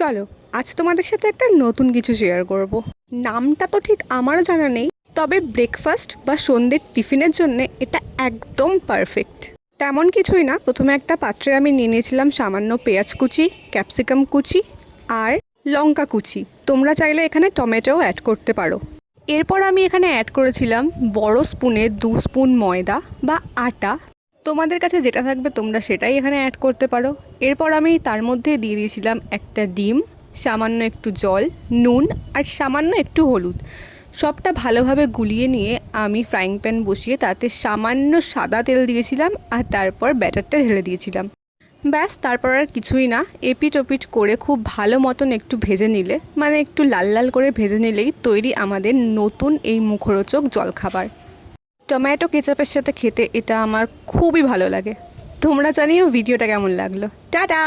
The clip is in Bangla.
চলো আজ তোমাদের সাথে একটা নতুন কিছু শেয়ার করব। নামটা তো ঠিক আমারও জানা নেই, তবে ব্রেকফাস্ট বা সন্ধ্যের টিফিনের জন্য এটা একদম পারফেক্ট। তেমন কিছুই না, প্রথমে একটা পাত্রে আমি নিয়ে নিয়েছিলাম সামান্য পেঁয়াজ কুচি, ক্যাপসিকাম কুচি আর লঙ্কা কুচি। তোমরা চাইলে এখানে টমেটোও অ্যাড করতে পারো। এরপর আমি এখানে অ্যাড করেছিলাম বড় স্পুনে 2 স্পুন ময়দা বা আটা। তোমাদের কাছে যেটা থাকবে তোমরা সেটাই এখানে অ্যাড করতে পারো। এরপর আমি তার মধ্যে দিয়ে দিয়েছিলাম একটা ডিম, সামান্য একটু জল, নুন আর সামান্য একটু হলুদ। সবটা ভালোভাবে গুলিয়ে নিয়ে আমি ফ্রাইং প্যান বসিয়ে তাতে সামান্য সাদা তেল দিয়েছিলাম আর তারপর ব্যাটারটা ঢেলে দিয়েছিলাম। ব্যাস, তারপর আর কিছুই না, এপিট ওপিট করে খুব ভালো মতন একটু ভেজে নিলে, মানে একটু লাল লাল করে ভেজে নিলেই তৈরি আমাদের নতুন এই মুখরোচক জলখাবার। টমেটো কেচাপের সাথে খেতে এটা আমার খুবই ভালো লাগে। তোমরা জানিও ভিডিওটা কেমন লাগলো। টাটা।